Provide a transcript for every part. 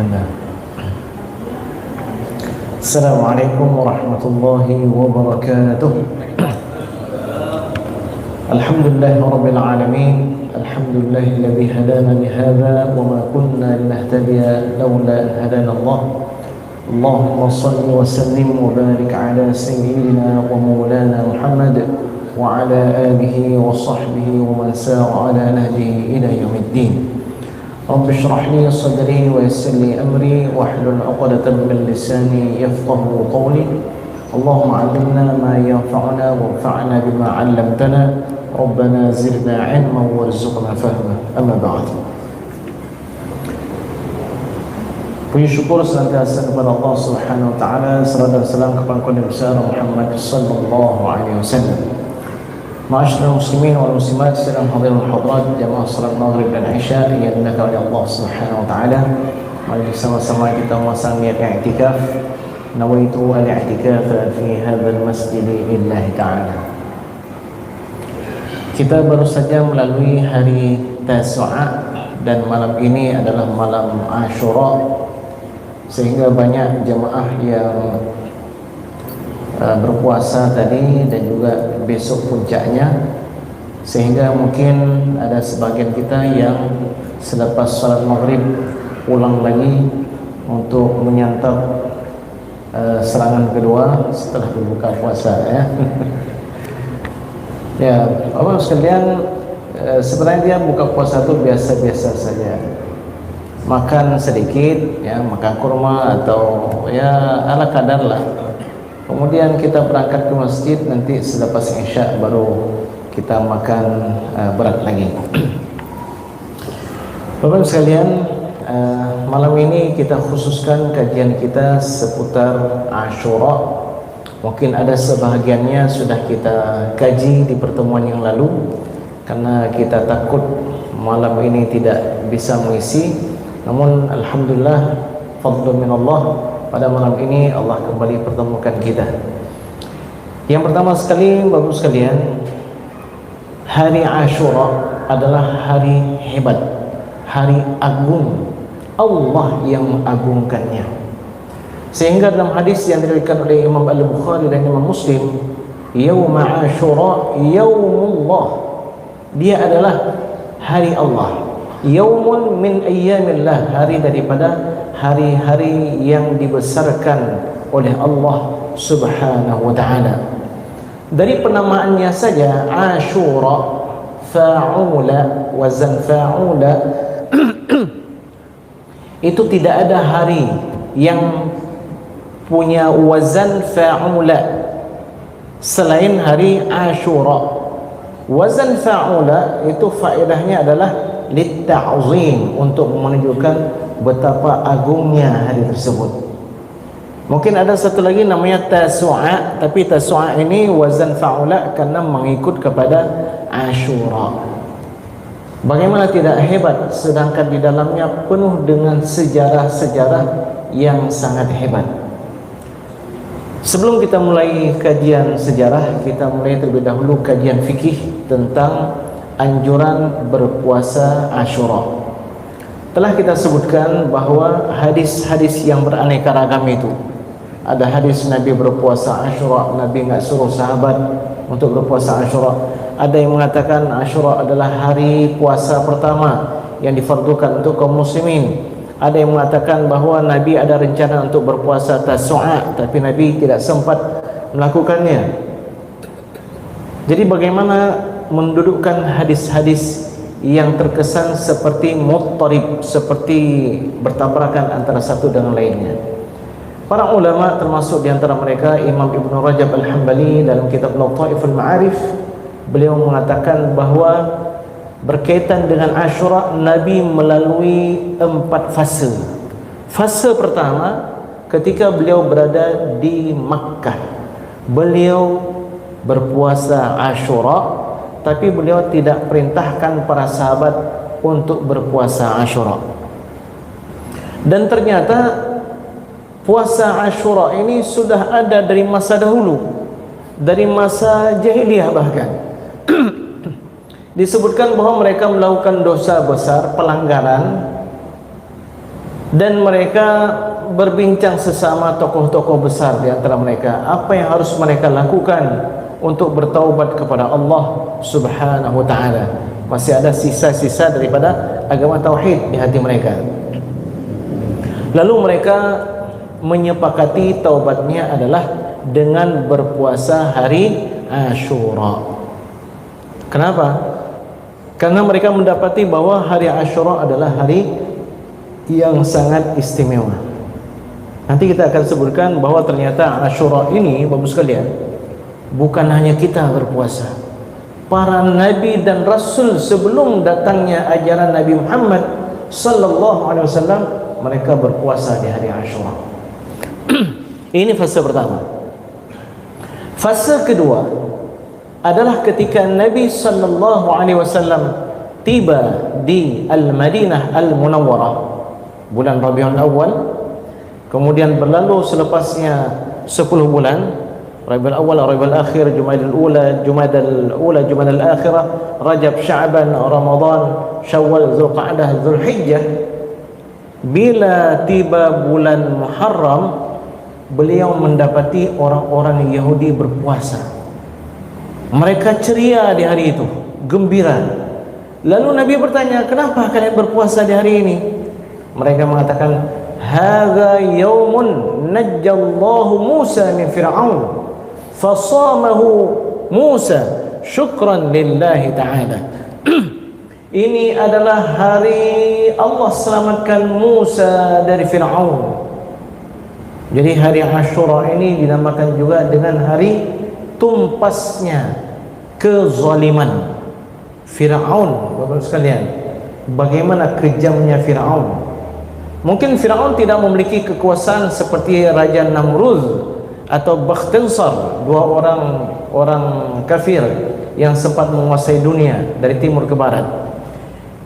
Bismillah. Assalamualaikum warahmatullahi wabarakatuh. Alhamdulillahirabbil alamin. Alhamdulillahilladzi hadana lihadza wa ma kunna linahtadiya laula an hadana Allah. Allahumma shalli wa sallim wa barik ala sayyidina wa maulana Muhammad wa ala alihi wa sahbihi wa man sara ala nahjihi ila yaumiddin. Rabbi shrah li sadri wa yassir li amri wahlul 'uqdatam min lisani yafqahu qawli. Allahumma 'allimna ma yanfa'una wanfa'na bima 'allamtana. Rabbana zidna 'ilman warzuqna fahma. Amma ba'd. Puji syukur senantiasa kepada Allah Subhanahu wa taala, salawat dan salam kepada Nabi besar Muhammad sallallahu alaihi wasallam. Ma'asyiral muslimin wal muslimat, sedang hadirin hadirat jamaah salat maghrib dan isya yang dimuliakan oleh Allah Subhanahu wa taala. Mari sama-sama kita memasang niat i'tikaf. Nawaitu al-i'tikaf fi hadzal masjid lillahi ta'ala. Kita baru saja melalui hari Tasu'a dan malam ini adalah malam Ashura, sehingga banyak jemaah yang berpuasa tadi dan juga besok puncaknya, sehingga mungkin ada sebagian kita yang selepas salat maghrib pulang lagi untuk menyantap serangan kedua setelah berbuka puasa ya. Ya, Bapak sekalian, sebenarnya dia buka puasa itu biasa-biasa saja. Makan sedikit ya, makan kurma atau ya ala kadar lah. Kemudian kita berangkat ke masjid, nanti selepas isya baru kita makan berat lagi. Bapak sekalian, malam ini kita khususkan kajian kita seputar Ashura. Mungkin ada sebahagiannya sudah kita kaji di pertemuan yang lalu, karena kita takut malam ini tidak bisa mengisi. Namun alhamdulillah, fadlu minallah, pada malam ini Allah kembali pertemukan kita. Yang pertama sekali, Bapak sekalian, hari Ashura adalah hari hebat, hari agung, Allah yang mengagungkannya. Sehingga dalam hadis yang diriwayatkan oleh Imam Al-Bukhari dan Imam Muslim, Yauma Ashura Yaumullah, dia adalah hari Allah. Yaumun min ayyamillah, hari daripada hari-hari yang dibesarkan oleh Allah Subhanahu wa ta'ala. Dari penamaannya saja, Ashura, fa'ula, wazan fa'ula, itu tidak ada hari yang punya wazan fa'ula selain hari Ashura. Wazan fa'ula itu faedahnya adalah litta'zim, untuk menunjukkan betapa agungnya hari tersebut. Mungkin ada satu lagi namanya Tasu'a, tapi Tasu'a ini wazan fa'ula karena mengikut kepada Ashura. Bagaimana tidak hebat, sedangkan di dalamnya penuh dengan sejarah-sejarah yang sangat hebat. Sebelum kita mulai kajian sejarah, kita mulai terlebih dahulu kajian fikih tentang anjuran berpuasa Ashura. Telah kita sebutkan bahawa hadis-hadis yang beraneka ragam itu, ada hadis Nabi berpuasa Ashura, Nabi enggak suruh sahabat untuk berpuasa Ashura. Ada yang mengatakan Ashura adalah hari puasa pertama yang difardukan untuk kaum muslimin. Ada yang mengatakan bahawa Nabi ada rencana untuk berpuasa Tasu'a, tapi Nabi tidak sempat melakukannya. Jadi bagaimana mendudukkan hadis-hadis yang terkesan seperti muttarib, seperti bertabrakan antara satu dengan lainnya? Para ulama, termasuk di antara mereka Imam Ibn Rajab Al-Hambali dalam kitab Lataiful Ma'arif, beliau mengatakan bahawa berkaitan dengan Ashura, Nabi melalui 4 fase. Fase pertama, ketika beliau berada di Makkah, beliau berpuasa Ashura, tapi beliau tidak perintahkan para sahabat untuk berpuasa Ashura. Dan ternyata puasa Ashura ini sudah ada dari masa dahulu, dari masa jahiliyah bahkan. Disebutkan bahwa mereka melakukan dosa besar, pelanggaran, Dan mereka berbincang sesama tokoh-tokoh besar di antara mereka, apa yang harus mereka lakukan untuk bertaubat kepada Allah Subhanahu wa taala. Masih ada sisa-sisa daripada agama tauhid di hati mereka. Lalu mereka menyepakati taubatnya adalah dengan berpuasa hari Asyura. Kenapa? Karena mereka mendapati bahwa hari Asyura adalah hari yang sangat istimewa. Nanti kita akan sebutkan bahwa ternyata Asyura ini, bagus sekalian, bukan hanya kita berpuasa. Para nabi dan rasul sebelum datangnya ajaran Nabi Muhammad sallallahu alaihi wasallam, mereka berpuasa di hari Asyura. Ini fase pertama. Fase kedua adalah ketika Nabi sallallahu alaihi wasallam tiba di Al-Madinah Al-Munawwarah bulan Rabiul Awal, kemudian berlalu selepasnya 10 bulan, Rabiul Awal, Rabiul Akhir, Jumadal Ula, Jumadal Akhirah, Rajab, Sya'ban, Ramadan, Syawal, Zulqa'dah, Zulhijjah. Bila tiba bulan Muharram, beliau mendapati orang-orang Yahudi berpuasa. Mereka ceria di hari itu, gembira. Lalu Nabi bertanya, kenapa kalian berpuasa di hari ini? Mereka mengatakan, hadza yaumun najjallahu Musa min Fir'aun fasamahu Musa syukran lillahi ta'ala. Ini adalah hari Allah selamatkan Musa dari Fir'aun. Jadi hari Asyura ini dinamakan juga dengan hari tumpasnya kezaliman Fir'aun. Bapak sekalian, bagaimana kejamnya Fir'aun. Mungkin Fir'aun tidak memiliki kekuasaan seperti Raja Namrud atau Bakhtinsar, dua orang kafir yang sempat menguasai dunia dari timur ke barat.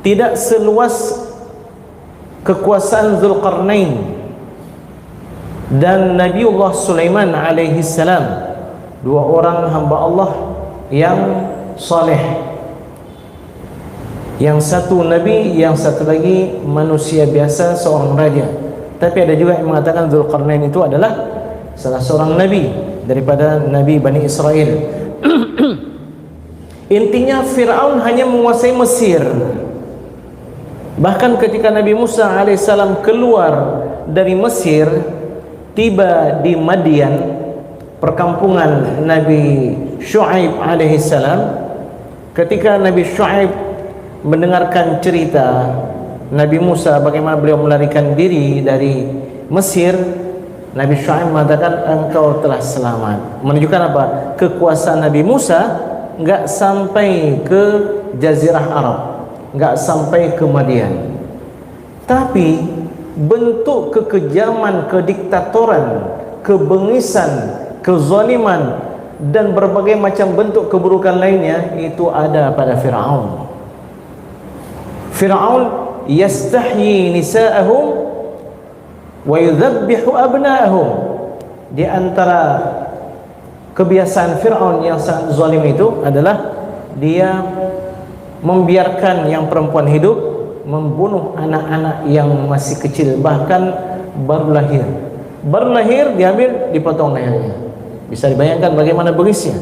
Tidak seluas kekuasaan Zulkarnain dan Nabiullah Sulaiman alaihi salam, dua orang hamba Allah yang saleh. Yang satu nabi, yang satu lagi manusia biasa, seorang raja. Tapi ada juga yang mengatakan Zulkarnain itu adalah salah seorang nabi daripada nabi Bani Israel. Intinya Fir'aun hanya menguasai Mesir. Bahkan ketika Nabi Musa alaihissalam keluar dari Mesir, tiba di Madian, perkampungan Nabi Syu'aib alaihissalam. Ketika Nabi Syu'aib mendengarkan cerita Nabi Musa bagaimana beliau melarikan diri dari Mesir, Nabi Syu'aib mengatakan engkau telah selamat. Menunjukkan apa? Kekuasaan Nabi Musa enggak sampai ke Jazirah Arab, enggak sampai ke Madian. Tapi bentuk kekejaman, kediktatoran, kebengisan, kezaliman dan berbagai macam bentuk keburukan lainnya itu ada pada Fir'aun. Fir'aun yastahyi nisa'ahum wa yudhabbihu abna'ahum. Di antara kebiasaan Fir'aun yang sangat zalim itu adalah dia membiarkan yang perempuan hidup, membunuh anak-anak yang masih kecil, bahkan baru lahir diambil, dipotong lehernya. Bisa dibayangkan bagaimana bengisnya.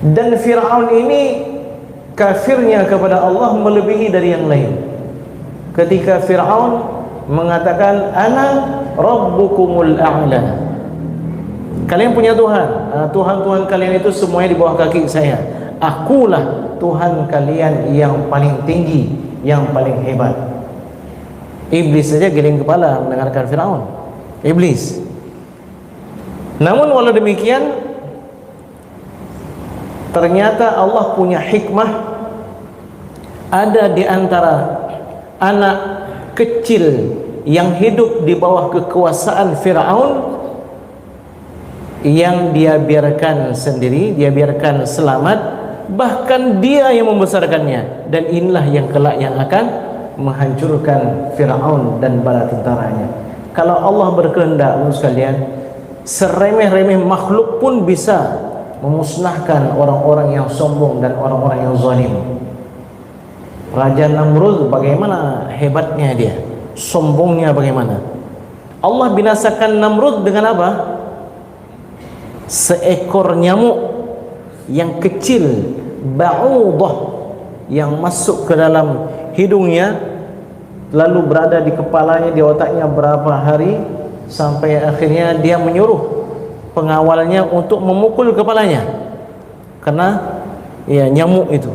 Dan Fir'aun ini kafirnya kepada Allah melebihi dari yang lain. Ketika Fir'aun mengatakan ana rabbukumul a'la, kalian punya Tuhan, Tuhan-Tuhan kalian itu semuanya di bawah kaki saya, akulah Tuhan kalian yang paling tinggi, yang paling hebat. Iblis saja giling kepala mendengarkan Fir'aun. Iblis. Namun walau demikian, ternyata Allah punya hikmah. Ada di antara anak kecil yang hidup di bawah kekuasaan Fir'aun yang dia biarkan sendiri, dia biarkan selamat, bahkan dia yang membesarkannya. Dan inilah yang kelak yang akan menghancurkan Fir'aun dan bala tentaranya. Kalau Allah berkehendak, sekalian, seremeh-remeh makhluk pun bisa memusnahkan orang-orang yang sombong dan orang-orang yang zalim. Raja Namrud bagaimana hebatnya dia, sombongnya bagaimana. Allah binasakan Namrud dengan apa? Seekor nyamuk yang kecil, ba'udah, yang masuk ke dalam hidungnya, lalu berada di kepalanya, di otaknya berapa hari, sampai akhirnya dia menyuruh pengawalnya untuk memukul kepalanya karena ya nyamuk itu.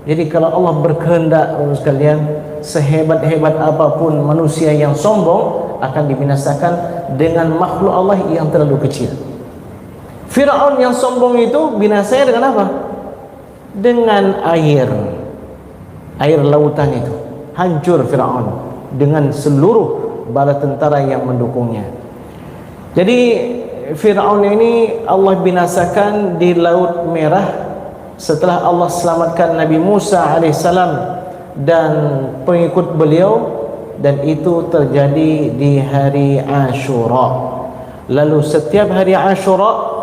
Jadi kalau Allah berkehendak, sekalian, sehebat-hebat apapun manusia yang sombong akan dibinasakan dengan makhluk Allah yang terlalu kecil. Fir'aun yang sombong itu binasanya dengan apa? Dengan air lautan itu. Hancur Fir'aun dengan seluruh bala tentara yang mendukungnya. Jadi Fir'aun ini Allah binasakan di Laut Merah setelah Allah selamatkan Nabi Musa alaihissalam dan pengikut beliau, dan itu terjadi di hari Ashura. Lalu setiap hari Ashura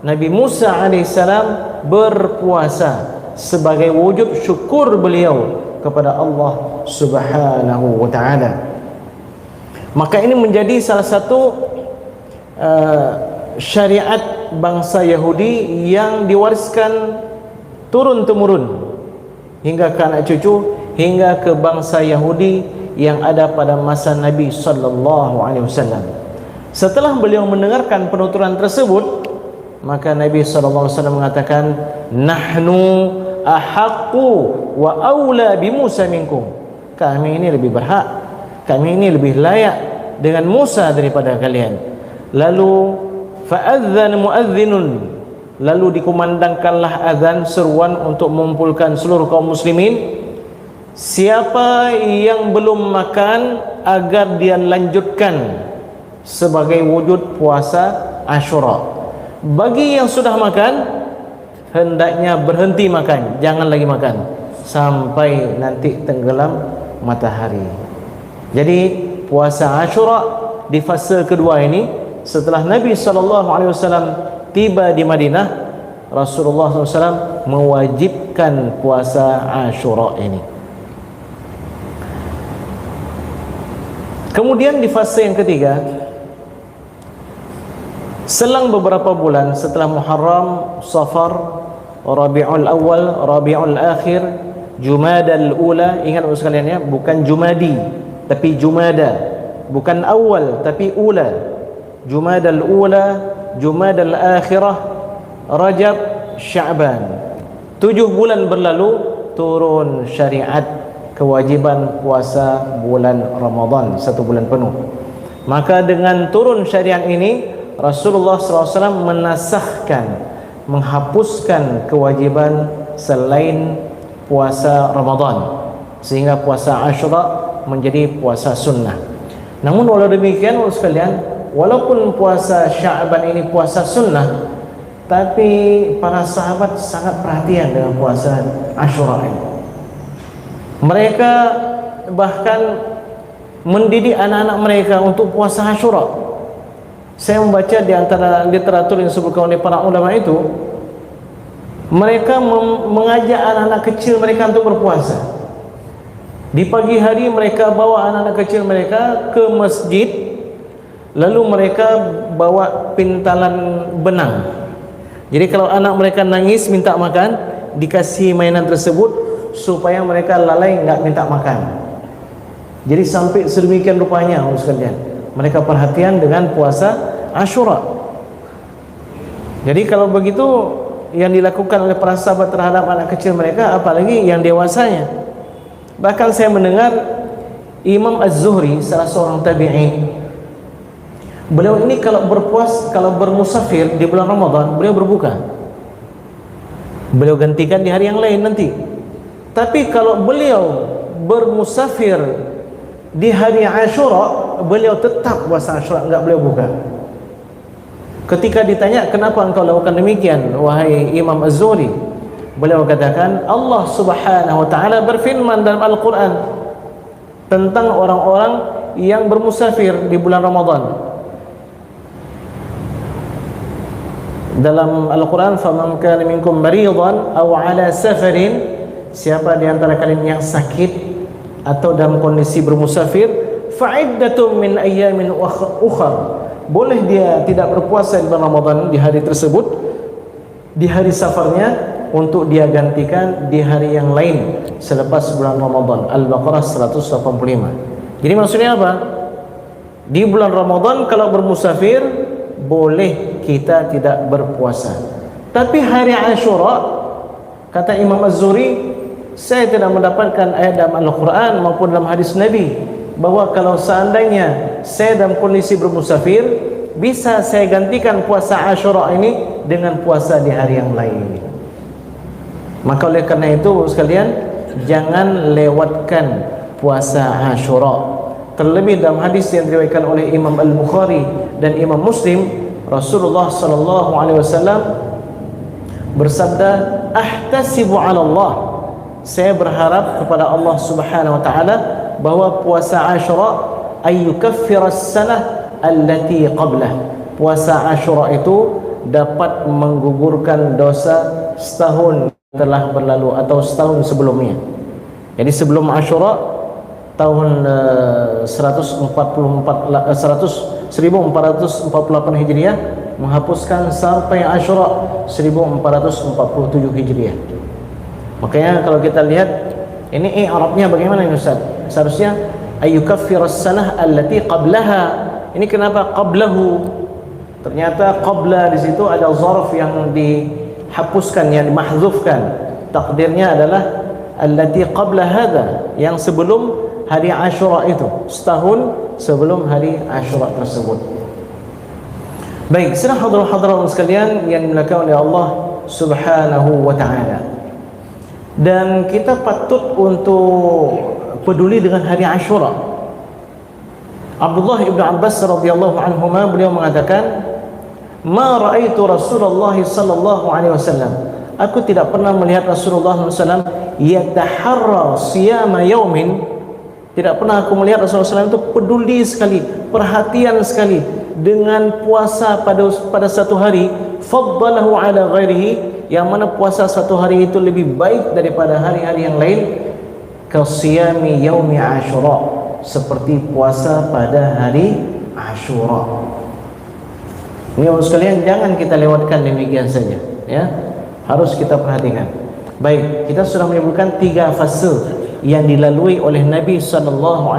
Nabi Musa alaihissalam berpuasa sebagai wujud syukur beliau kepada Allah Subhanahu wa taala. Maka ini menjadi salah satu syariat bangsa Yahudi yang diwariskan turun temurun hingga ke anak cucu, hingga ke bangsa Yahudi yang ada pada masa Nabi sallallahu alaihi wasallam. Setelah beliau mendengarkan penuturan tersebut, maka Nabi sallallahu alaihi wasallam mengatakan, nahnu ahaqqu wa aula bi Musa minkum. Kami ini lebih berhak, kami ini lebih layak dengan Musa daripada kalian. Lalu fa'adzan muadzinun, lalu dikumandangkanlah azan, seruan untuk mengumpulkan seluruh kaum muslimin. Siapa yang belum makan agar dia lanjutkan sebagai wujud puasa Ashura. Bagi yang sudah makan, hendaknya berhenti makan, jangan lagi makan sampai nanti tenggelam matahari. Jadi puasa Ashura di fase kedua ini, setelah Nabi SAW tiba di Madinah, Rasulullah SAW mewajibkan puasa Ashura ini. Kemudian di fase yang ketiga, selang beberapa bulan setelah Muharram, Safar, Rabiul Awal, Rabiul Akhir, Jumadal Ula. Ingat sekalian ya, bukan Jumadi tapi Jumada, bukan Awal tapi Ula. Jumadal Ula, Jumadal Akhirah, Rajab, Sya'ban. 7 bulan berlalu, turun syariat kewajiban puasa bulan Ramadan 1 bulan penuh. Maka dengan turun syariat ini, Rasulullah SAW menasahkan, menghapuskan kewajiban selain puasa Ramadan, sehingga puasa Ashura menjadi puasa sunnah. Namun walau demikian sekalian, walaupun puasa Sya'ban ini puasa sunnah, tapi para sahabat sangat perhatian dengan puasa Ashura ini. Mereka bahkan mendidik anak-anak mereka untuk puasa Ashura. Saya membaca di antara literatur yang disebutkan oleh para ulama itu, mereka mengajak anak-anak kecil mereka untuk berpuasa. Di pagi hari mereka bawa anak-anak kecil mereka ke masjid, lalu mereka bawa pintalan benang. Jadi kalau anak mereka nangis minta makan, dikasih mainan tersebut supaya mereka lalai enggak minta makan. Jadi sampai sedemikian rupanya sekalian, mereka perhatian dengan puasa Ashura. Jadi kalau begitu yang dilakukan oleh para sahabat terhadap anak kecil mereka, apalagi yang dewasanya. Bahkan saya mendengar Imam Az-Zuhri, salah seorang tabi'in, beliau ini kalau bermusafir di bulan Ramadan, beliau berbuka. Beliau gantikan di hari yang lain nanti. Tapi kalau beliau bermusafir di hari Ashura, beliau tetap puasa Ashura, enggak beliau buka. Ketika ditanya, kenapa engkau lakukan demikian wahai Imam Az-Zuhri, beliau katakan, Allah Subhanahu wa taala berfirman dalam Al-Quran tentang orang-orang yang bermusafir di bulan Ramadan. Dalam Al-Quran, faman kana minkum maridan aw ala safarin, siapa di antara kalian yang sakit atau dalam kondisi bermusafir, fa'iddatun min ayyamin ukhar. Boleh dia tidak berpuasa di bulan Ramadan di hari tersebut, di hari safarnya, untuk dia gantikan di hari yang lain selepas bulan Ramadan. Al-Baqarah 185. Jadi maksudnya apa? Di bulan Ramadan kalau bermusafir boleh kita tidak berpuasa. Tapi hari Ashura, kata Imam Az-Zuhri, saya tidak mendapatkan ayat dalam Al-Quran maupun dalam hadis Nabi bahwa kalau seandainya saya dalam kondisi bermusafir, bisa saya gantikan puasa Ashura ini dengan puasa di hari yang lain. Maka oleh karena itu sekalian, jangan lewatkan puasa Ashura. Terlebih dalam hadis yang diriwayatkan oleh Imam Al-Bukhari dan Imam Muslim, Rasulullah sallallahu alaihi wasallam bersabda, "Ahtasibu 'ala Allah." Saya berharap kepada Allah Subhanahu wa taala bahwa puasa Ashura ay yukaffira as-sanah allati qablah. Puasa Ashura itu dapat menggugurkan dosa setahun telah berlalu atau setahun sebelumnya. Jadi sebelum Ashura tahun 1448 Hijriah menghapuskan sampai Ashura 1447 Hijriah. Makanya kalau kita lihat ini Arabnya bagaimana ini Ustaz? Seharusnya ayyukaffiras sanah allati qablaha. Ini kenapa qablahu? Ternyata qabla di situ ada zarf yang dihapuskan, yang dimahdzufkan. Takdirnya adalah allati qabla hadha, yang sebelum hari Ashura itu, setahun sebelum hari Ashura tersebut. Baik, sedang hadirin sekalian yang dimuliakan oleh Allah Subhanahu wa taala. Dan kita patut untuk peduli dengan hari Ashura. Abdullah ibn Abbas radhiyallahu anhuma, beliau mengatakan, "Ma ra'aitu Rasulullah sallallahu alaihi wasallam." Aku tidak pernah melihat Rasulullah sallallahu alaihi wasallam yataharra siyama yaumin. Tidak pernah aku melihat Rasulullah SAW itu peduli sekali, perhatian sekali dengan puasa pada satu hari, faddalahu ala ghairihi, yang mana puasa satu hari itu lebih baik daripada hari-hari yang lain, kasiyami yaumi Ashura, seperti puasa pada hari Ashura. Ini sekalian, jangan kita lewatkan demikian saja, ya. Harus kita perhatikan. Baik, kita sudah menyebutkan 3 fase yang dilalui oleh Nabi SAW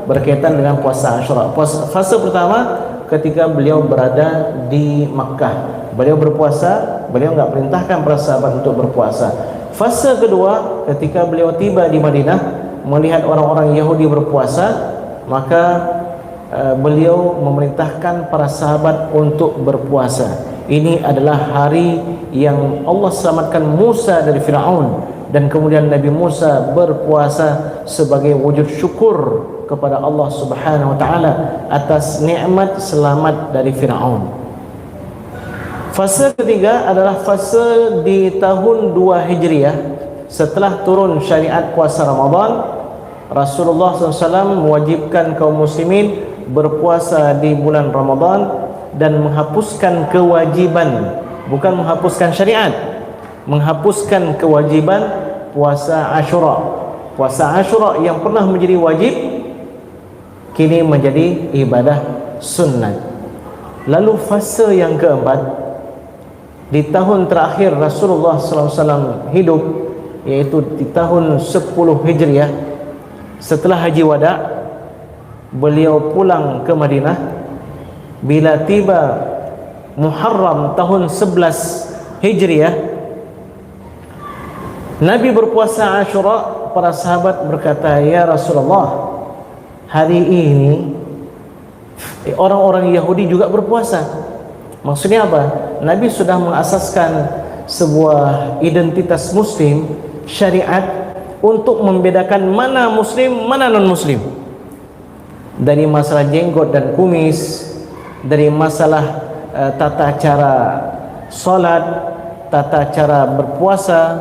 berkaitan dengan puasa Ashura. Fase pertama ketika beliau berada di Makkah, beliau berpuasa, beliau enggak perintahkan para sahabat untuk berpuasa. Fase kedua ketika beliau tiba di Madinah, melihat orang-orang Yahudi berpuasa, maka beliau memerintahkan para sahabat untuk berpuasa. Ini adalah hari yang Allah selamatkan Musa dari Firaun, dan kemudian Nabi Musa berpuasa sebagai wujud syukur kepada Allah Subhanahu wa taala atas nikmat selamat dari Firaun. Fase ketiga adalah fase di tahun 2 Hijriah, setelah turun syariat puasa Ramadan. Rasulullah SAW mewajibkan kaum muslimin berpuasa di bulan Ramadan dan menghapuskan kewajiban, bukan menghapuskan syariat, menghapuskan kewajiban puasa Ashura. Puasa Ashura yang pernah menjadi wajib kini menjadi ibadah sunnah. Lalu fase yang keempat, di tahun terakhir Rasulullah SAW hidup, yaitu di tahun 10 Hijriah, setelah haji wada, beliau pulang ke Madinah. Bila tiba Muharram tahun 11 Hijriah, Nabi berpuasa Ashura. Para sahabat berkata, "Ya Rasulullah, hari ini orang-orang Yahudi juga berpuasa." Maksudnya apa? Nabi sudah mengasaskan sebuah identitas muslim, syariat, untuk membedakan mana muslim, mana non-muslim. Dari masalah jenggot dan kumis, dari masalah tata cara salat, tata cara berpuasa.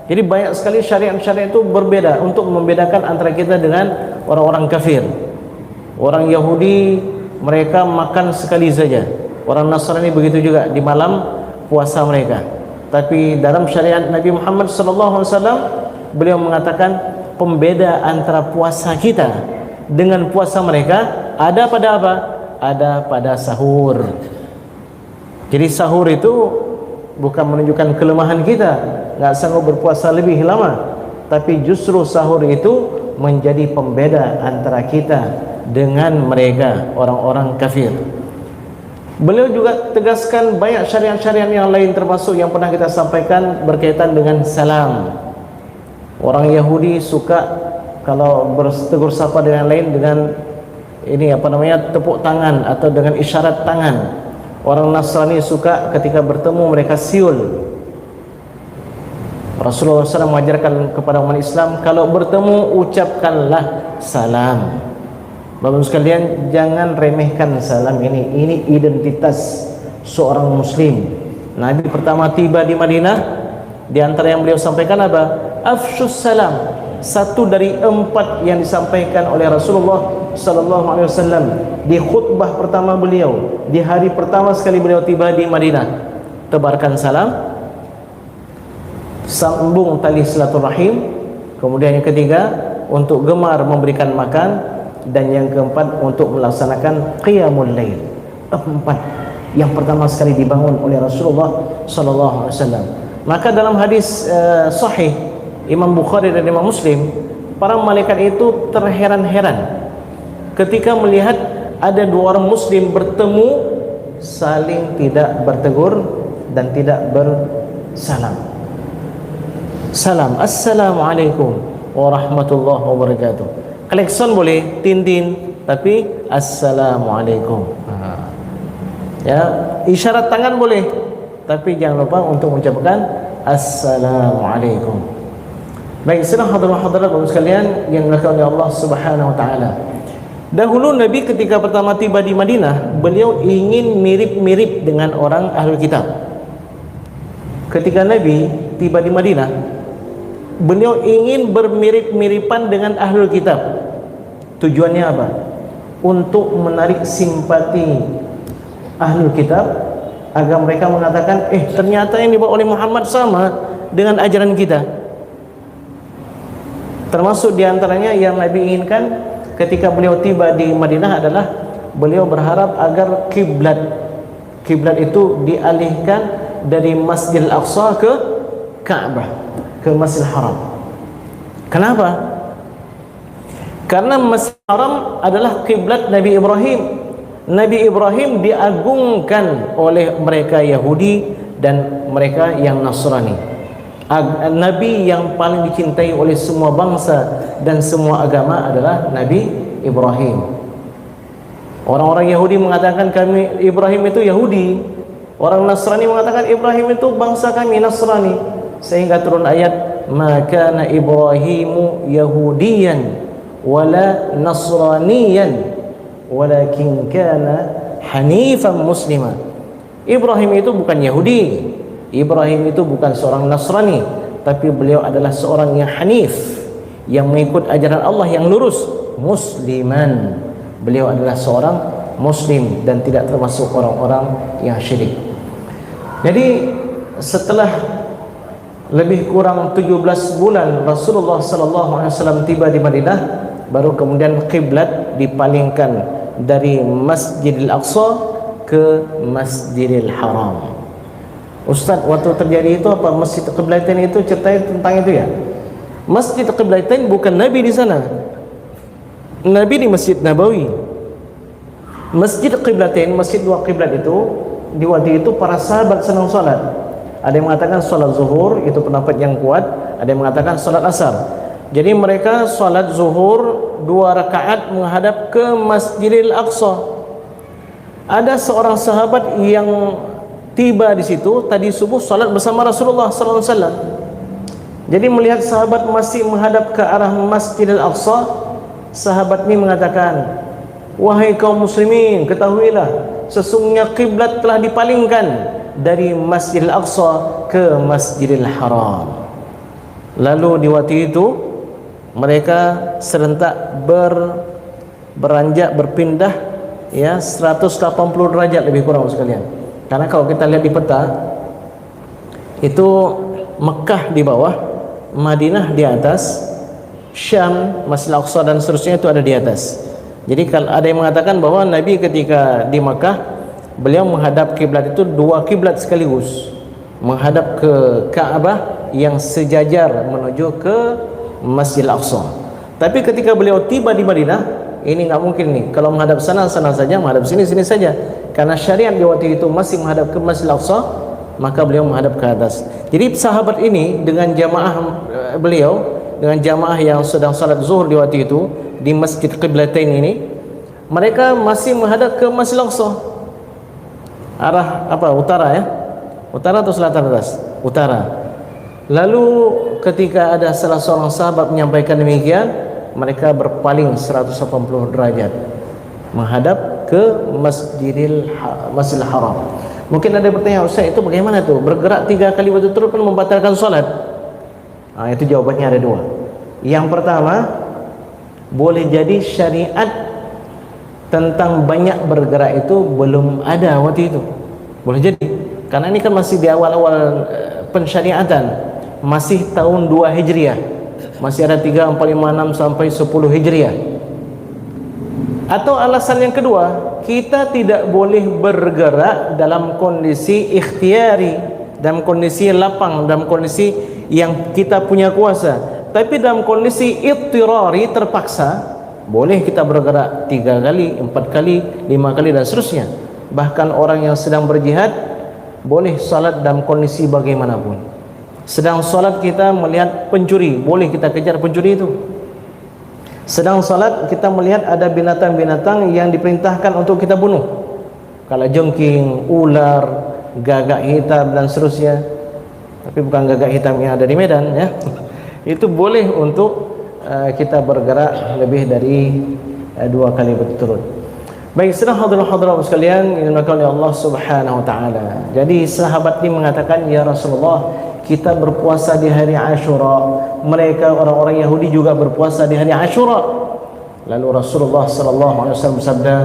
Jadi banyak sekali syariat-syariat itu berbeda untuk membedakan antara kita dengan orang-orang kafir. Orang Yahudi mereka makan sekali saja. Orang Nasrani begitu juga di malam puasa mereka. Tapi dalam syariat Nabi Muhammad SAW, beliau mengatakan pembeda antara puasa kita dengan puasa mereka ada pada apa? Ada pada sahur. Jadi sahur itu bukan menunjukkan kelemahan kita, nggak sanggup berpuasa lebih lama, tapi justru sahur itu menjadi pembeda antara kita dengan mereka orang-orang kafir. Beliau juga tegaskan banyak syariat-syariat yang lain, termasuk yang pernah kita sampaikan berkaitan dengan salam. Orang Yahudi suka kalau bertegur sapa dengan lain dengan ini apa namanya, tepuk tangan atau dengan isyarat tangan. Orang Nasrani suka ketika bertemu mereka siul. Rasulullah SAW mengajarkan kepada umat Islam, kalau bertemu ucapkanlah salam. Bapak sekalian, jangan remehkan salam ini. Ini identitas seorang muslim. Nabi pertama tiba di Madinah, di antara yang beliau sampaikan apa? Afshus salam. Satu dari 4 yang disampaikan oleh Rasulullah sallallahu alaihi wasallam di khutbah pertama beliau, di hari pertama sekali beliau tiba di Madinah. Tebarkan salam, sambung tali silaturahim. Kemudian yang ketiga, untuk gemar memberikan makan, dan yang keempat untuk melaksanakan qiyamul lail. 4 yang pertama sekali dibangun oleh Rasulullah sallallahu alaihi wasallam. Maka dalam hadis sahih Imam Bukhari dan Imam Muslim, para malaikat itu terheran-heran ketika melihat ada 2 orang muslim bertemu saling tidak bertegur dan tidak bersalam. Salam, assalamualaikum warahmatullahi wabarakatuh. Klakson boleh, tintin, tapi assalamualaikum. Ya, isyarat tangan boleh, tapi jangan lupa untuk mengucapkan assalamualaikum. Baik, sedang hadirin sekalian yang dimuliakan oleh Allah Subhanahu wa taala. Dahulu Nabi ketika pertama tiba di Madinah, beliau ingin mirip-mirip dengan orang Ahlul Kitab. Ketika Nabi tiba di Madinah, beliau ingin bermirip-miripan dengan Ahlul Kitab. Tujuannya apa? Untuk menarik simpati Ahlul Kitab, agar mereka mengatakan, ternyata yang dibawa oleh Muhammad sama dengan ajaran kita. Termasuk diantaranya yang Nabi inginkan ketika beliau tiba di Madinah adalah beliau berharap agar kiblat itu dialihkan dari Masjidil Aqsa ke Ka'bah, ke Masjidil Haram. Kenapa? Karena Masjidil Haram adalah kiblat Nabi Ibrahim. Nabi Ibrahim diagungkan oleh mereka Yahudi dan mereka yang Nasrani. Nabi yang paling dicintai oleh semua bangsa dan semua agama adalah Nabi Ibrahim. Orang-orang Yahudi mengatakan kami Ibrahim itu Yahudi. Orang Nasrani mengatakan Ibrahim itu bangsa kami Nasrani. Sehingga turun ayat, "Ma kana Ibrahimu Yahudiyan wala Nasraniyan walakin kana hanifan muslima." Ibrahim itu bukan Yahudi, Ibrahim itu bukan seorang Nasrani, tapi beliau adalah seorang yang hanif, yang mengikut ajaran Allah yang lurus, musliman. Beliau adalah seorang muslim dan tidak termasuk orang-orang yang syirik. Jadi setelah lebih kurang 17 bulan Rasulullah sallallahu alaihi wasallam tiba di Madinah, baru kemudian kiblat dipalingkan dari Masjidil Aqsa ke Masjidil Haram. Ustaz, waktu terjadi itu apa? Masjid Qiblatain itu ceritanya tentang itu ya? Masjid Qiblatain bukan Nabi di sana. Nabi di Masjid Nabawi. Masjid Qiblatain, masjid 2 kiblat itu, di waktu itu para sahabat senang salat. Ada yang mengatakan salat zuhur, itu pendapat yang kuat. Ada yang mengatakan salat asar. Jadi mereka salat zuhur 2 rakaat menghadap ke Masjidil Aqsa. Ada seorang sahabat yang tiba di situ tadi subuh salat bersama Rasulullah sallallahu alaihi wasallam. Jadi melihat sahabat masih menghadap ke arah Masjidil Aqsa, sahabat ini mengatakan, "Wahai kaum muslimin, ketahuilah sesungguhnya kiblat telah dipalingkan dari Masjidil Aqsa ke Masjidil Haram." Lalu di waktu itu mereka serentak beranjak berpindah ya 180 derajat lebih kurang sekalian. Karena kalau kita lihat di peta itu Mekah di bawah, Madinah di atas, Syam, Masjid Al-Aqsa dan seterusnya itu ada di atas. Jadi kalau ada yang mengatakan bahwa Nabi ketika di Makkah, beliau menghadap kiblat itu dua kiblat sekaligus, menghadap ke Ka'bah yang sejajar menuju ke Masjid Al-Aqsa. Tapi ketika beliau tiba di Madinah, ini nggak mungkin nih, kalau menghadap sana saja, menghadap sini saja, karena syariat di waktu itu masih menghadap ke Masjid Al-Aqsa, maka beliau menghadap ke atas. Jadi sahabat ini dengan jamaah beliau, dengan jamaah yang sedang salat zuhur di waktu itu di Masjid Qiblatain ini, mereka masih menghadap ke Masjid Al-Aqsa, arah apa? Utara ya? Utara atau selatan atas? Utara. Lalu ketika ada salah seorang sahabat menyampaikan demikian, mereka berpaling 180 derajat menghadap ke Masjidil Haram. Mungkin ada yang bertanya, Ustaz, itu bagaimana tuh? Bergerak 3 kali berturut-turut kan membatalkan salat? Itu jawabannya ada 2. Yang pertama, boleh jadi syariat tentang banyak bergerak itu belum ada waktu itu. Boleh jadi, karena ini kan masih di awal-awal pensyariatan, masih tahun 2 Hijriah, masih ada 3, 4, 5, 6 sampai 10 Hijriah. Atau alasan yang kedua, kita tidak boleh bergerak dalam kondisi ikhtiari, dalam kondisi lapang, dalam kondisi yang kita punya kuasa. Tapi dalam kondisi ittirari, terpaksa, boleh kita bergerak 3 kali, 4 kali, 5 kali dan seterusnya. Bahkan orang yang sedang berjihad boleh salat dalam kondisi bagaimanapun. Sedang salat kita melihat pencuri, boleh kita kejar pencuri itu. Sedang salat kita melihat ada binatang-binatang yang diperintahkan untuk kita bunuh, kalajengking, ular, gagak hitam dan seterusnya. Tapi bukan gagak hitam yang ada di Medan ya. Itu boleh untuk kita bergerak lebih dari 2 kali berturut. Baik, sedang hadirin-hadirat sekalian yang dimuliakan oleh Allah Subhanahu wa taala. Jadi sahabat ini mengatakan, ya Rasulullah, kita berpuasa di hari Ashura. Mereka orang-orang Yahudi juga berpuasa di hari Ashura. Lalu Rasulullah sallallahu alaihi wasallam bersabda,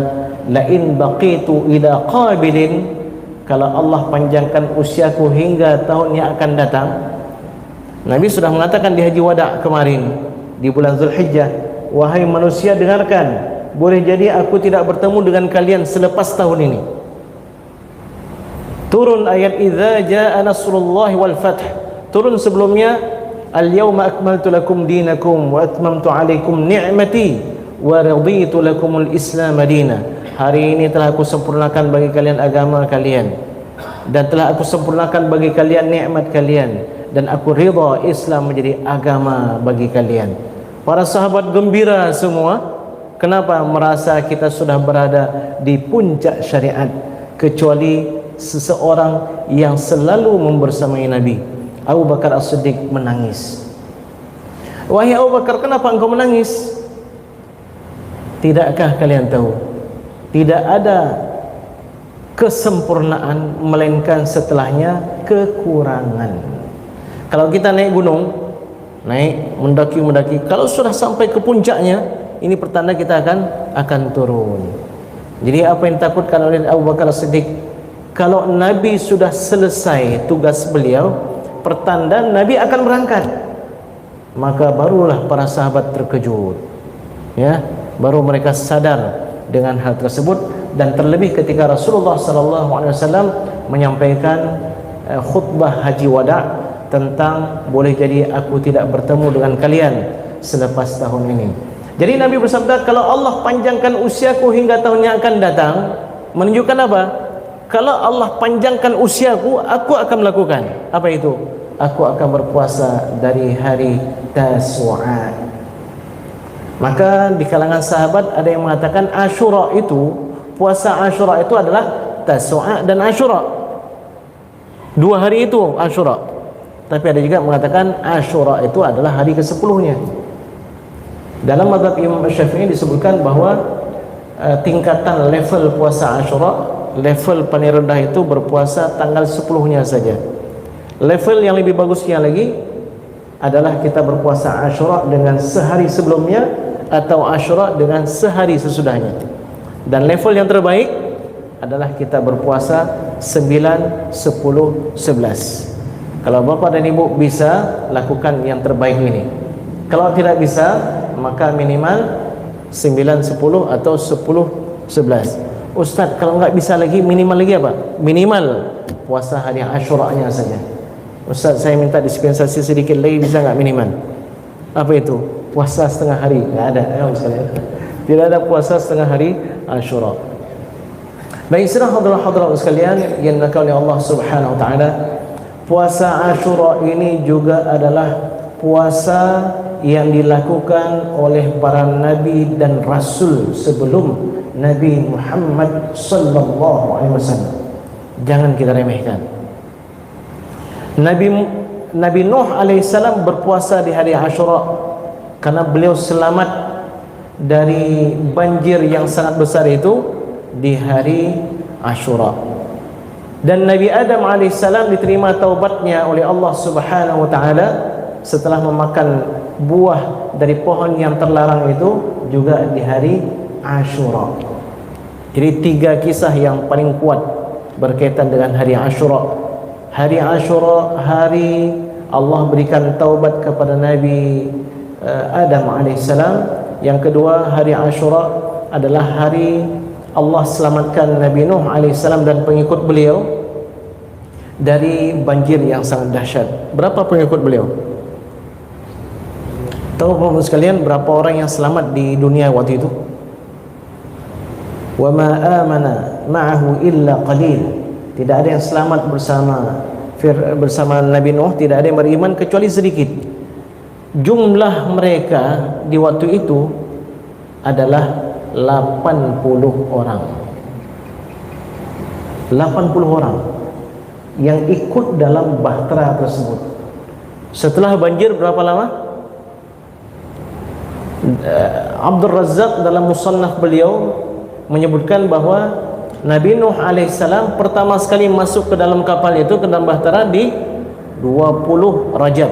la in baqitu ila qabilin, kalau Allah panjangkan usiaku hingga tahun yang akan datang. Nabi sudah mengatakan di Haji Wada kemarin di bulan Zulhijjah, wahai manusia dengarkan, boleh jadi aku tidak bertemu dengan kalian selepas tahun ini. Turun ayat idza jaa nasrullahi wal fath. Turun sebelumnya, al-yawma akmaltu lakum dinakum wa atmamtu alaikum ni'mati wa raditu lakumul islam madina. Hari ini telah aku sempurnakan bagi kalian agama kalian, dan telah aku sempurnakan bagi kalian nikmat kalian, dan aku ridha Islam menjadi agama bagi kalian. Para sahabat gembira semua. Kenapa? Merasa kita sudah berada di puncak syariat, kecuali seseorang yang selalu membersamai Nabi. Abu Bakar As-Siddiq menangis. Wahai Abu Bakar, kenapa engkau menangis? Tidakkah kalian tahu, tidak ada kesempurnaan melainkan setelahnya kekurangan. Kalau kita naik gunung, mendaki, kalau sudah sampai ke puncaknya, ini pertanda kita akan turun. Jadi apa yang ditakutkan oleh Abu Bakar As-Siddiq, kalau Nabi sudah selesai tugas beliau, pertanda Nabi akan berangkat, maka barulah para sahabat terkejut ya, baru mereka sadar dengan hal tersebut. Dan terlebih ketika Rasulullah SAW menyampaikan khutbah Haji Wada tentang boleh jadi aku tidak bertemu dengan kalian selepas tahun ini. Jadi Nabi bersabda, kalau Allah panjangkan usiaku hingga tahun yang akan datang, menunjukkan apa? Kalau Allah panjangkan usiaku, aku akan melakukan apa itu? Aku akan berpuasa dari hari Tasu'a. Maka di kalangan sahabat ada yang mengatakan Ashura itu, puasa Ashura itu adalah Tasu'a dan Ashura, 2 hari itu Ashura. Tapi ada juga mengatakan Ashura itu adalah hari ke-10-nya. Dalam mazhab Imam Syafi'i disebutkan bahwa tingkatan level puasa Ashura, level paling rendah itu berpuasa tanggal 10-nya saja. Level yang lebih bagusnya lagi adalah kita berpuasa Ashura dengan sehari sebelumnya atau Ashura dengan sehari sesudahnya. Dan level yang terbaik adalah kita berpuasa 9, 10, 11. Kalau Bapak dan Ibu bisa lakukan yang terbaik ini, Kalau tidak bisa, maka minimal 9, 10 atau 10, 11. Ustaz, kalau enggak bisa lagi, minimal lagi apa? Minimal puasa hari Asyura-nya saja. Ustaz, saya minta dispensasi sedikit lagi, bisa enggak minimal? Apa itu? Puasa setengah hari. Enggak ada, ya sekalian. Tidak ada puasa setengah hari Asyura. Baik, saudara hadirin sekalian yang dimuliakan oleh Allah Subhanahu wa taala, puasa Asyura ini juga adalah puasa yang dilakukan oleh para nabi dan rasul sebelum Nabi Muhammad sallallahu alaihi wasallam. Jangan kita remehkan. Nabi Nuh alaihissalam berpuasa di hari Asyura karena beliau selamat dari banjir yang sangat besar itu di hari Asyura. Dan Nabi Adam alaihissalam diterima taubatnya oleh Allah Subhanahu wa taala setelah memakan buah dari pohon yang terlarang itu juga di hari Asyura. Jadi 3 kisah yang paling kuat berkaitan dengan hari Asyura. Hari Asyura, hari Allah berikan taubat kepada Nabi Adam alaihissalam. Yang kedua, hari Asyura adalah hari Allah selamatkan Nabi Nuh alaihissalam dan pengikut beliau dari banjir yang sangat dahsyat. Berapa pengikut beliau? Tahu Bapak sekalian berapa orang yang selamat di dunia waktu itu? Wa ma amana ma'ahu illa qalil. Tidak ada yang selamat bersama Nabi Nuh, tidak ada yang beriman kecuali sedikit. Jumlah mereka di waktu itu adalah 80 orang. 80 orang yang ikut dalam bahtera tersebut. Setelah banjir berapa lama? Abdul Razzaq dalam musannaf beliau menyebutkan bahwa Nabi Nuh alaihissalam pertama sekali masuk ke dalam kapal itu, ke dalam bahtera di 20 Rajab,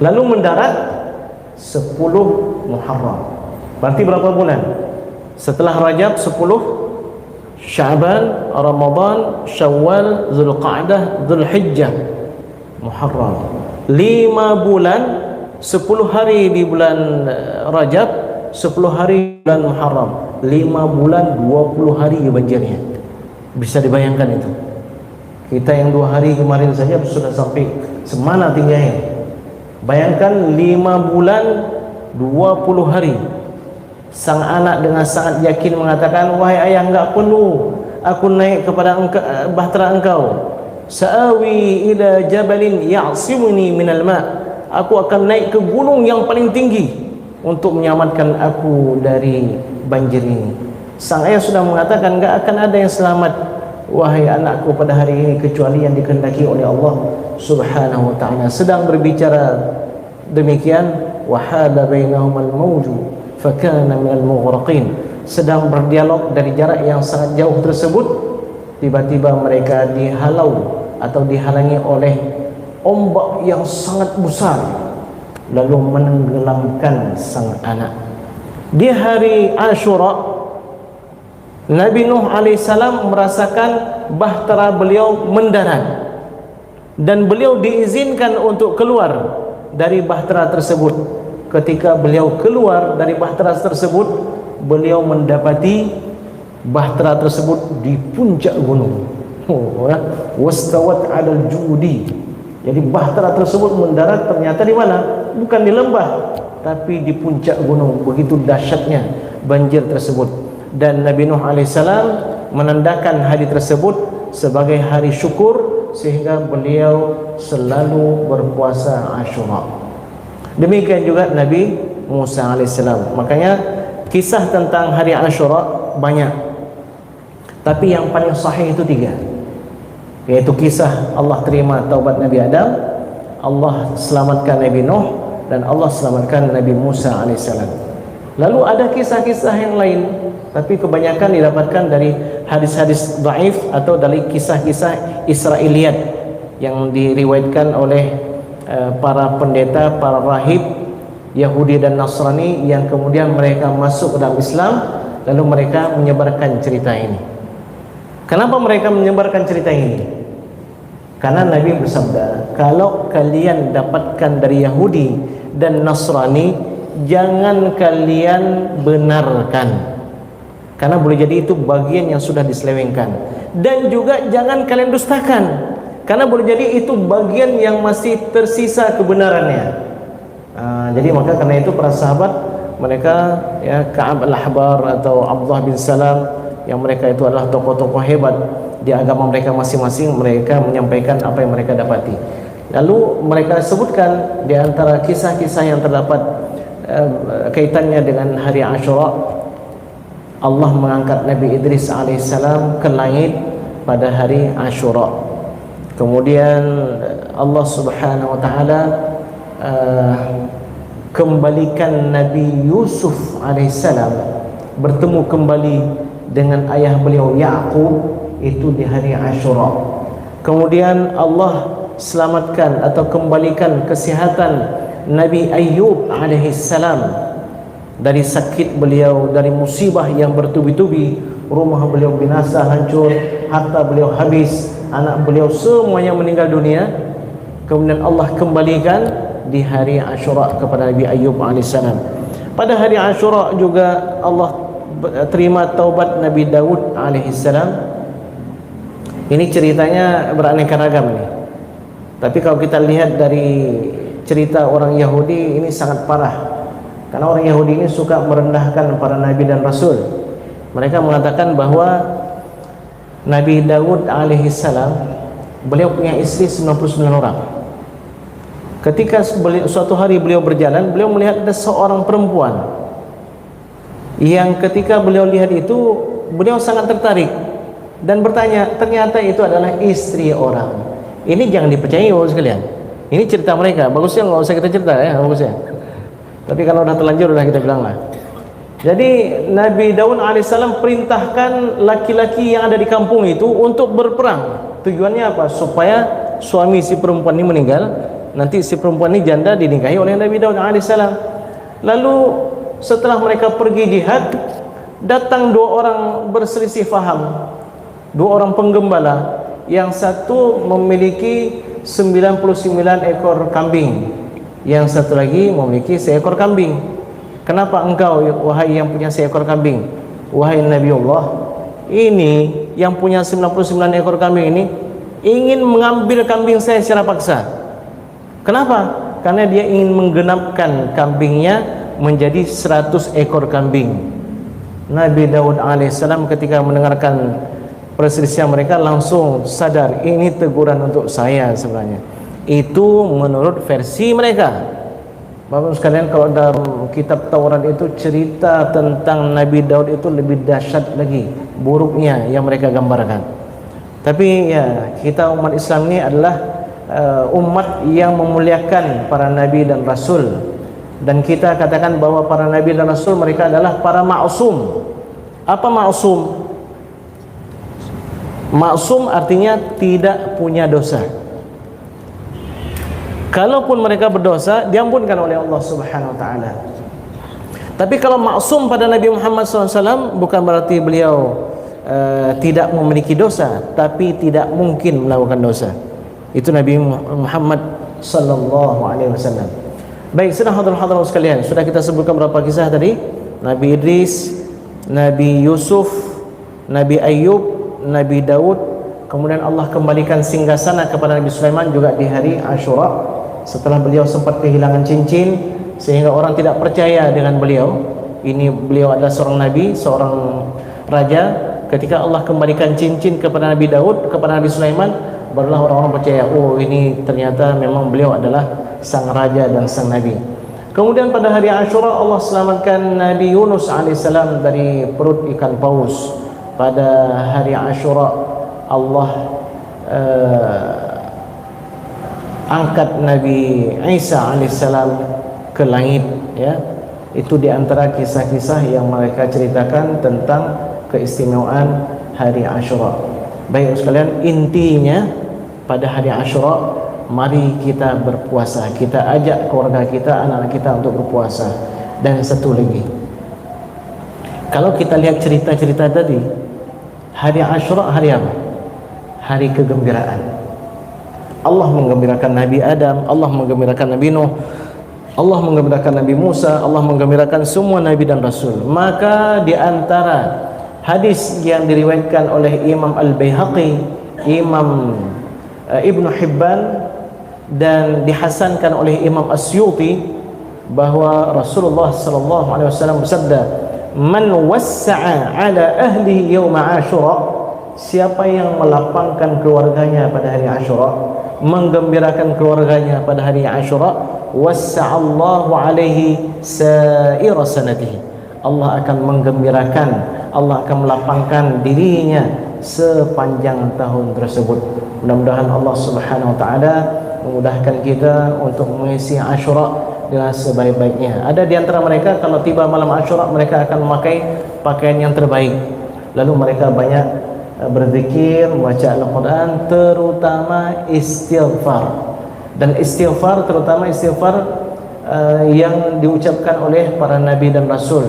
lalu mendarat 10 Muharram. Berarti berapa bulan? Setelah Rajab 10 Sya'ban, Ramadan, Syawal, Zulqa'dah, Zulhijjah, Muharram. 5 bulan, 10 hari di bulan Rajab, 10 hari bulan Muharram. 5 bulan 20 hari banjirnya. Bisa dibayangkan itu. Kita yang 2 hari kemarin saja sudah sampai semana tingginya. Bayangkan 5 bulan 20 hari. Sang anak dengan sangat yakin mengatakan, wahai ayah, enggak perlu aku naik kepada bahtera engkau. Sa'awi ila jabalin ya'simuni minal ma'. Aku akan naik ke gunung yang paling tinggi untuk menyelamatkan aku dari banjir ini. Sang ayah sudah mengatakan enggak akan ada yang selamat wahai anakku pada hari ini kecuali yang dikehendaki oleh Allah Subhanahu wa taala. Sedang berbicara demikian, wa hala bainahumal mawju fakana minal mughraqin. Sedang berdialog dari jarak yang sangat jauh tersebut, tiba-tiba mereka dihalau atau dihalangi oleh ombak yang sangat besar, lalu menenggelamkan sang anak. Di hari Asyura, Nabi Nuh alaihissalam merasakan bahtera beliau mendarat dan beliau diizinkan untuk keluar dari bahtera tersebut. Ketika beliau keluar dari bahtera tersebut, beliau mendapati bahtera tersebut di puncak gunung. Wastawat 'alal judi. Jadi bahtera tersebut mendarat ternyata di mana? Bukan di lembah, tapi di puncak gunung. Begitu dahsyatnya banjir tersebut. Dan Nabi Nuh alaihissalam menandakan hari tersebut sebagai hari syukur, sehingga beliau selalu berpuasa Asyura. Demikian juga Nabi Musa alaihissalam. Makanya kisah tentang hari Asyura banyak, tapi yang paling sahih itu 3, yaitu kisah Allah terima taubat Nabi Adam, Allah selamatkan Nabi Nuh, dan Allah selamatkan Nabi Musa alaihissalam. Lalu ada kisah-kisah yang lain, tapi kebanyakan didapatkan dari hadis-hadis dhaif atau dari kisah-kisah Israiliyat yang diriwayatkan oleh para pendeta, para rahib Yahudi dan Nasrani yang kemudian mereka masuk ke dalam Islam, lalu mereka menyebarkan cerita ini. Kenapa mereka menyebarkan cerita ini? Karena Nabi bersabda, kalau kalian dapatkan dari Yahudi dan Nasrani jangan kalian benarkan, karena boleh jadi itu bagian yang sudah diselewengkan. Dan juga jangan kalian dustakan, karena boleh jadi itu bagian yang masih tersisa kebenarannya. Jadi maka karena itu para sahabat mereka, ya, Ka'ab al-Ahbar atau Abdullah bin Salam, yang mereka itu adalah tokoh-tokoh hebat di agama mereka masing-masing, mereka menyampaikan apa yang mereka dapati. Lalu mereka sebutkan di antara kisah-kisah yang terdapat kaitannya dengan hari Asyura, Allah mengangkat Nabi Idris alaihissalam ke langit pada hari Asyura. Kemudian Allah Subhanahu wa taala kembalikan Nabi Yusuf alaihissalam bertemu kembali dengan ayah beliau Ya'qub itu di hari Asyura. Kemudian Allah selamatkan atau kembalikan kesihatan Nabi Ayyub alaihissalam dari sakit beliau, dari musibah yang bertubi-tubi, rumah beliau binasa, hancur, harta beliau habis, anak beliau semuanya meninggal dunia. Kemudian Allah kembalikan di hari Asyura kepada Nabi Ayyub alaihissalam. Pada hari Asyura juga Allah terima taubat Nabi Daud alaihissalam. Ini ceritanya beraneka ragam ini. Tapi kalau kita lihat dari cerita orang Yahudi, ini sangat parah. Karena orang Yahudi ini suka merendahkan para nabi dan rasul. Mereka mengatakan bahwa Nabi Daud alaihissalam, beliau punya istri 99 orang. Ketika suatu hari beliau berjalan, beliau melihat ada seorang perempuan yang ketika beliau lihat itu, beliau sangat tertarik dan bertanya, ternyata itu adalah istri orang. Ini jangan dipercayai sekalian. Ini cerita mereka. Bagusnya nggak usah kita cerita, ya, bagusnya. Tapi kalau udah terlanjur, udah kita bilang lah. Jadi Nabi Daud alaihissalam perintahkan laki-laki yang ada di kampung itu untuk berperang. Tujuannya apa? Supaya suami si perempuan ini meninggal, nanti si perempuan ini janda dinikahi oleh Nabi Daud alaihissalam. Lalu setelah mereka pergi jihad, datang dua orang berselisih faham, dua orang penggembala. Yang satu memiliki 99 ekor kambing, yang satu lagi memiliki seekor kambing. Kenapa engkau, wahai yang punya seekor kambing, wahai Nabi Allah, ini yang punya 99 ekor kambing ini ingin mengambil kambing saya secara paksa? Kenapa? Karena dia ingin menggenapkan kambingnya menjadi 100 ekor kambing. Nabi Daud alaihissalam ketika mendengarkan perselisihan mereka langsung sadar, ini teguran untuk saya sebenarnya. Itu menurut versi mereka. Bapak sekalian, kalau dalam kitab Taurat itu cerita tentang Nabi Daud itu lebih dahsyat lagi buruknya yang mereka gambarkan. Tapi ya, kita umat Islam ini adalah umat yang memuliakan para nabi dan rasul, dan kita katakan bahwa para nabi dan rasul mereka adalah para ma'sum. Apa ma'sum? Maksum artinya tidak punya dosa. Kalaupun mereka berdosa, diampunkan oleh Allah Subhanahu wa taala. Tapi kalau maksum pada Nabi Muhammad SAW, bukan berarti beliau tidak memiliki dosa, tapi tidak mungkin melakukan dosa. Itu Nabi Muhammad sallallahu alaihi wasallam. Baik, sudah hadirin sekalian, sudah kita sebutkan berapa kisah tadi? Nabi Idris, Nabi Yusuf, Nabi Ayyub, Nabi Daud. Kemudian Allah kembalikan singgasana kepada Nabi Sulaiman juga di hari Asyura, setelah beliau sempat kehilangan cincin sehingga orang tidak percaya dengan beliau. Ini beliau adalah seorang nabi, seorang raja. Ketika Allah kembalikan cincin kepada Nabi Daud, kepada Nabi Sulaiman, barulah orang-orang percaya, oh ini ternyata memang beliau adalah sang raja dan sang nabi. Kemudian pada hari Asyura Allah selamatkan Nabi Yunus alaihissalam dari perut ikan paus. Pada hari Asyura Allah angkat Nabi Isa alaihissalam ke langit, ya. Itu diantara kisah-kisah yang mereka ceritakan tentang keistimewaan hari Asyura. Baik sekalian, intinya pada hari Asyura mari kita berpuasa. Kita ajak keluarga kita, anak-anak kita untuk berpuasa. Dan satu lagi, kalau kita lihat cerita-cerita tadi, hari Asyura hari apa? Hari kegembiraan. Allah menggembirakan Nabi Adam, Allah menggembirakan Nabi Nuh, Allah menggembirakan Nabi Musa, Allah menggembirakan semua Nabi dan Rasul. Maka di antara hadis yang diriwayatkan oleh Imam Al-Baihaqi, Imam Ibn Hibban, dan dihasankan oleh Imam Asyuti, bahwa Rasulullah sallallahu alaihi wasallam bersabda, "Man wassa'a ala ahli yaum Asyura," siapa yang melapangkan keluarganya pada hari Asyura, menggembirakan keluarganya pada hari Asyura, wassa'allahu alaihi sa'ira sanatihi, Allah akan menggembirakan, Allah akan melapangkan dirinya sepanjang tahun tersebut. Mudah-mudahan Allah Subhanahu wa taala memudahkan kita untuk mengisi Asyura dengan sebaik-baiknya. Ada di antara mereka kalau tiba malam Asyura, mereka akan memakai pakaian yang terbaik, lalu mereka banyak berzikir, membaca Al-Quran, terutama istighfar. Dan istighfar, terutama istighfar yang diucapkan oleh para nabi dan rasul,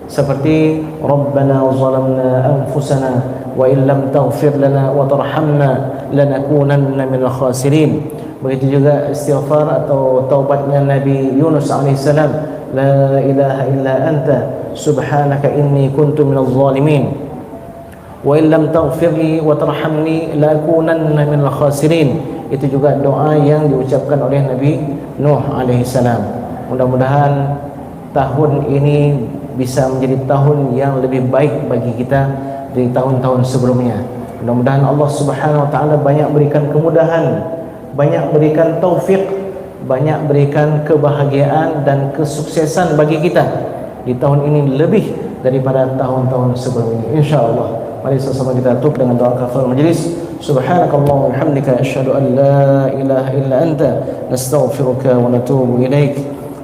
seperti Rabbana zalamna anfusana wa illam taghfir lana wa tarhamna lanakunanna minal khasirin. Begitu juga istighfar atau taubatnya Nabi Yunus alaihissalam, la ilaha illa anta subhanaka inni kuntu minaz zalimin wa illam taghfirli wa tarhamni lakunanna minal khasirin. Itu juga doa yang diucapkan oleh Nabi Nuh alaihissalam. Mudah-mudahan tahun ini bisa menjadi tahun yang lebih baik bagi kita dari tahun-tahun sebelumnya. Mudah-mudahan Allah Subhanahu wa taala banyak berikan kemudahan, banyak berikan taufik, banyak berikan kebahagiaan dan kesuksesan bagi kita di tahun ini lebih daripada tahun-tahun sebelumnya, insyaallah. Mari sama-sama kita tutup dengan doa kafaratul majlis. Subhanakallah wa bihamdika asyhadu an la ilaha illa anta nastaghfiruka wa natubu ilaik.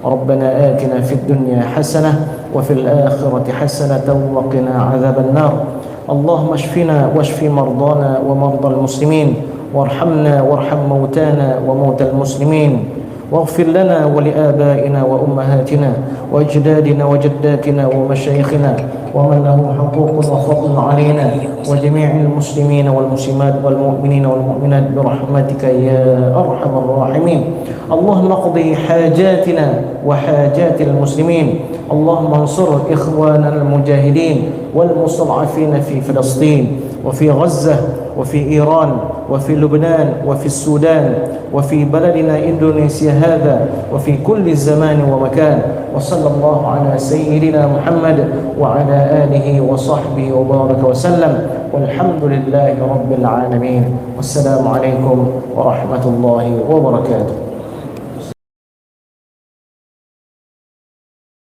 Rabbana atina fid dunya hasanah wa fil akhirati hasanatan wa qina adzaban nar. Allahumma shfina washfi mardana wa mardal muslimin warhamna warham mautana wa mautal muslimin. واغفر لنا ولآبائنا وأمهاتنا وأجدادنا وجداتنا ومشايخنا ومن له حقوق وفضل علينا وجميع المسلمين والمسلمات والمؤمنين والمؤمنات برحمتك يا أرحم الراحمين. اللهم اقضي حاجاتنا وحاجات المسلمين. اللهم انصر إخواننا المجاهدين والمستضعفين في فلسطين وفي غزة وفي إيران وفي لبنان وفي السودان وفي بلدنا إندونيسيا هذا وفي كل زمان ومكان. وصلى الله على سيدنا محمد وعلى آله وصحبه وبارك وسلم والحمد لله رب العالمين. والسلام عليكم ورحمة الله وبركاته.